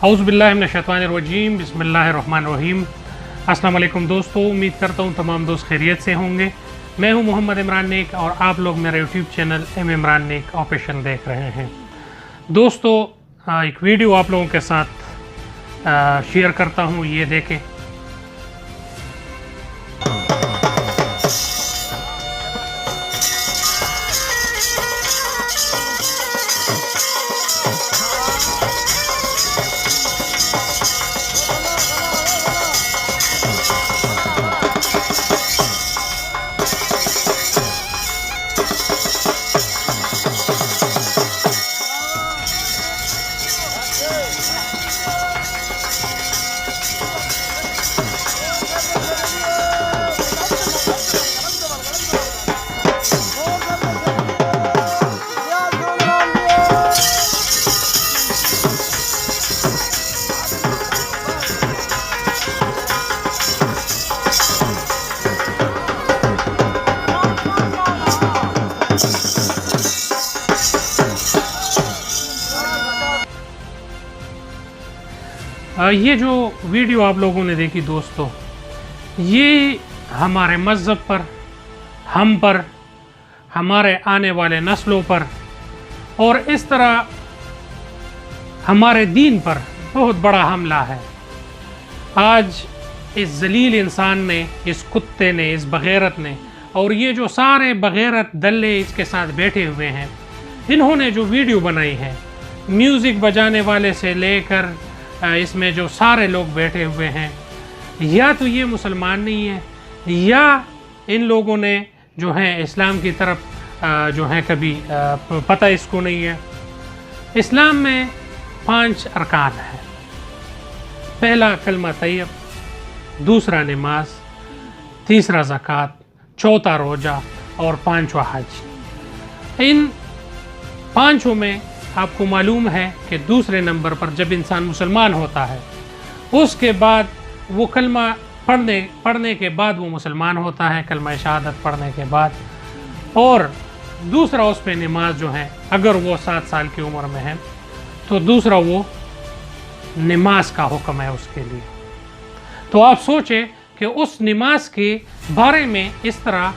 औज़ु बिल्लाहि मिनश्शैतानिर्रजीम बिस्मिल्लाहिर्रहमानिर्रहीम। अस्सलाम वालेकुम दोस्तों, उम्मीद करता हूँ तमाम दोस्त खैरियत से होंगे। मैं हूँ मोहम्मद इमरान नेक और आप लोग मेरा यूट्यूब चैनल एम इमरान नेक ऑफिशियल देख रहे हैं। दोस्तों, एक वीडियो आप लोगों के साथ शेयर करता हूँ, ये देखें। ये जो वीडियो आप लोगों ने देखी दोस्तों, ये हमारे मज़हब पर, हम पर, हमारे आने वाले नस्लों पर और इस तरह हमारे दीन पर बहुत बड़ा हमला है। आज इस जलील इंसान ने, इस कुत्ते ने, इस बग़ैरत ने और ये जो सारे बग़ैरत दल्ले इसके साथ बैठे हुए हैं, इन्होंने जो वीडियो बनाई है, म्यूज़िक बजाने वाले से लेकर इसमें जो सारे लोग बैठे हुए हैं, या तो ये मुसलमान नहीं है या इन लोगों ने जो है इस्लाम की तरफ जो है कभी पता इसको नहीं है। इस्लाम में 5 अरकान है। पहला कलमा तैयब, दूसरा नमाज, तीसरा ज़कात, चौथा रोज़ा और 5वां हज। इन 5 में आपको मालूम है कि दूसरे नंबर पर जब इंसान मुसलमान होता है, उसके बाद वो कलमा पढ़ने के बाद वो मुसलमान होता है, कलमा शहादत पढ़ने के बाद। और दूसरा उस पे नमाज जो है, अगर वो 7 साल की उम्र में है तो दूसरा वो नमाज का हुक्म है उसके लिए। तो आप सोचें कि उस नमाज के बारे में इस तरह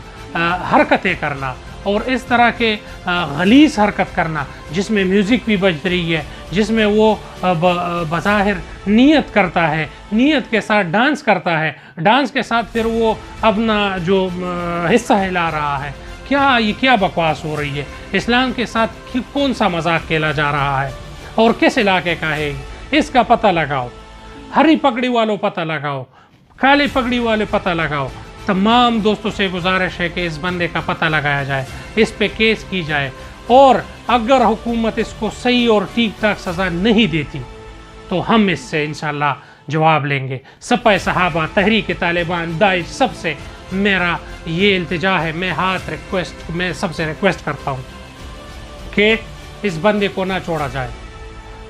हरकतें करना और इस तरह के गलीज़ हरकत करना, जिसमें म्यूज़िक भी बज रही है, जिसमें वो बज़ाहिर नियत करता है, नियत के साथ डांस करता है, डांस के साथ फिर वो अपना जो हिस्सा हिला रहा है। क्या बकवास हो रही है? इस्लाम के साथ कौन सा मजाक खेला जा रहा है और किस इलाके का है? इसका पता लगाओ। हरी पगड़ी वालों पता लगाओ, काली पगड़ी वाले पता लगाओ। तमाम दोस्तों से गुजारिश है कि इस बंदे का पता लगाया जाए, इस पे केस की जाए और अगर हुकूमत इसको सही और ठीक ठाक सज़ा नहीं देती तो हम इससे इंशाल्लाह जवाब लेंगे। सपा सहाबा, तहरीक तालिबान, दाइश, सबसे मेरा ये इल्तिजा है, मैं सबसे रिक्वेस्ट करता हूँ कि इस बंदे को ना छोड़ा जाए।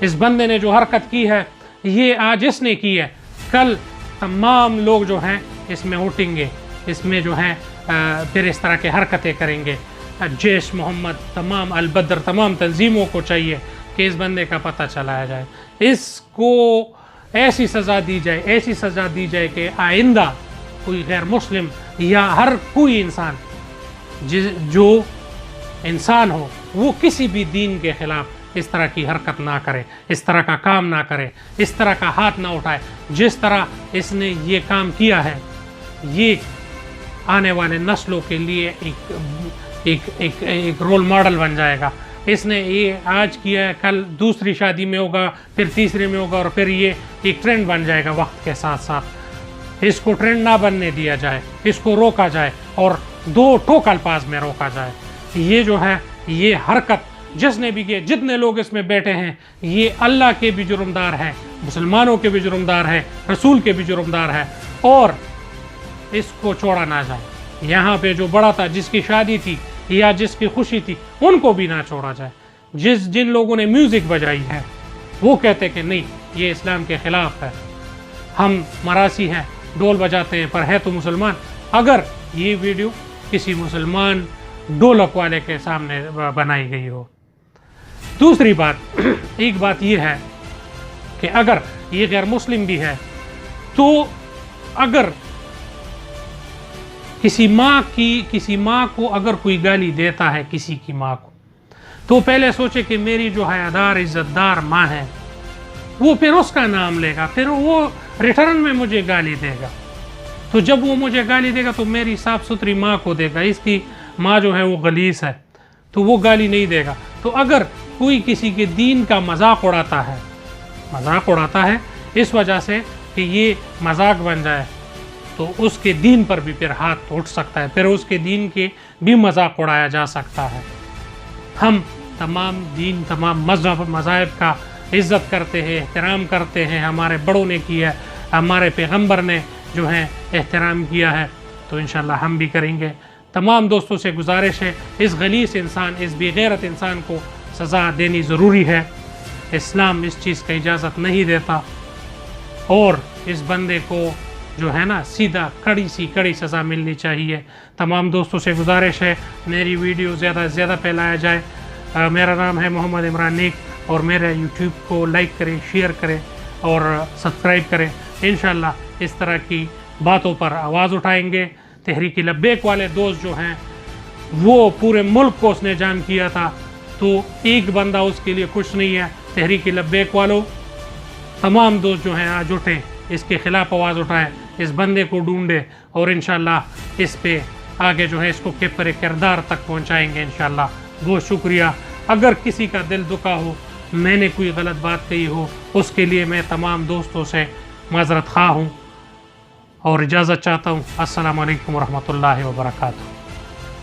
इस बंदे ने जो हरकत की है, ये आज इसने की है, कल तमाम लोग जो हैं इसमें उठेंगे, इसमें जो है फिर इस तरह के हरकतें करेंगे। जैश मोहम्मद, तमाम अल-बद्र, तमाम तंजीमों को चाहिए कि इस बंदे का पता चलाया जाए, इसको ऐसी सज़ा दी जाए, ऐसी सज़ा दी जाए कि आइंदा कोई गैर मुस्लिम या हर कोई इंसान जो इंसान हो, वो किसी भी दीन के ख़िलाफ़ इस तरह की हरकत ना करे, इस तरह का काम ना करे, इस तरह का हाथ ना उठाए। जिस तरह इसने ये काम किया है, ये आने वाले नस्लों के लिए एक रोल मॉडल बन जाएगा। इसने ये आज किया है, कल दूसरी शादी में होगा, फिर तीसरे में होगा और फिर ये एक ट्रेंड बन जाएगा वक्त के साथ साथ। इसको ट्रेंड ना बनने दिया जाए, इसको रोका जाए और 2 ठोक अल्फाज में रोका जाए। ये जो है, ये हरकत जिसने भी किया, जितने लोग इसमें बैठे हैं, ये अल्लाह के भी जुर्मदार है, मुसलमानों के भी जुर्मदार है, रसूल के भी जुर्मदार है और इसको छोड़ा ना जाए। यहाँ पे जो बड़ा था, जिसकी शादी थी या जिसकी खुशी थी, उनको भी ना छोड़ा जाए। जिन लोगों ने म्यूज़िक बजाई है, वो कहते कि नहीं, ये इस्लाम के ख़िलाफ़ है, हम मरासी हैं, ढोल बजाते हैं, पर है तो मुसलमान। अगर ये वीडियो किसी मुसलमान ढोलक वाले के सामने बनाई गई हो। दूसरी बात, एक बात ये है کہ اگر یہ غیر مسلم بھی ہے تو اگر کسی ماں کو اگر کوئی گالی دیتا ہے کسی کی ماں کو تو پہلے سوچے کہ میری جو حیادار عزت دار ماں ہے وہ پھر اس کا نام لے گا، پھر وہ ریٹرن میں مجھے گالی دے گا، تو جب وہ مجھے گالی دے گا تو میری صاف ستھری ماں کو دے گا، اس کی ماں جو ہے وہ غلیظ ہے تو وہ گالی نہیں دے گا۔ تو اگر کوئی کسی کے دین کا مذاق اڑاتا ہے اس وجہ سے کہ یہ مذاق بن جائے تو اس کے دین پر بھی پھر ہاتھ اٹھ سکتا ہے، پھر اس کے دین کے بھی مذاق اڑایا جا سکتا ہے۔ ہم تمام دین، تمام مذاہب کا عزت کرتے ہیں، احترام کرتے ہیں، ہمارے بڑوں نے کیا ہے، ہمارے پیغمبر نے جو ہے احترام کیا ہے، تو انشاءاللہ ہم بھی کریں گے۔ تمام دوستوں سے گزارش ہے، اس غلیظ انسان، اس بے غیرت انسان کو سزا دینی ضروری ہے، اسلام اس چیز کا اجازت نہیں دیتا، اور اس بندے کو جو ہے نا سیدھا کڑی سزا ملنی چاہیے۔ تمام دوستوں سے گزارش ہے میری ویڈیو زیادہ سے زیادہ پھیلایا جائے۔ میرا نام ہے محمد عمران نیک، اور میرے یوٹیوب کو لائک کریں، شیئر کریں اور سبسکرائب کریں۔ انشاءاللہ اس طرح کی باتوں پر آواز اٹھائیں گے۔ تحریک لبیک والے دوست جو ہیں وہ پورے ملک کو اس نے جام کیا تھا، تو ایک بندہ اس کے لیے کچھ نہیں ہے۔ تحریک لبیک والوں تمام دوست جو ہیں آج اٹھیں، اس کے خلاف آواز اٹھائیں، اس بندے کو ڈھونڈیں، اور انشاءاللہ اس پہ آگے جو ہے اس کو کیپر کردار تک پہنچائیں گے انشاءاللہ۔ بہت شکریہ۔ اگر کسی کا دل دکھا ہو، میں نے کوئی غلط بات کہی ہو، اس کے لیے میں تمام دوستوں سے معذرت خواہ ہوں اور اجازت چاہتا ہوں۔ السلام علیکم ورحمۃ اللہ وبرکاتہ۔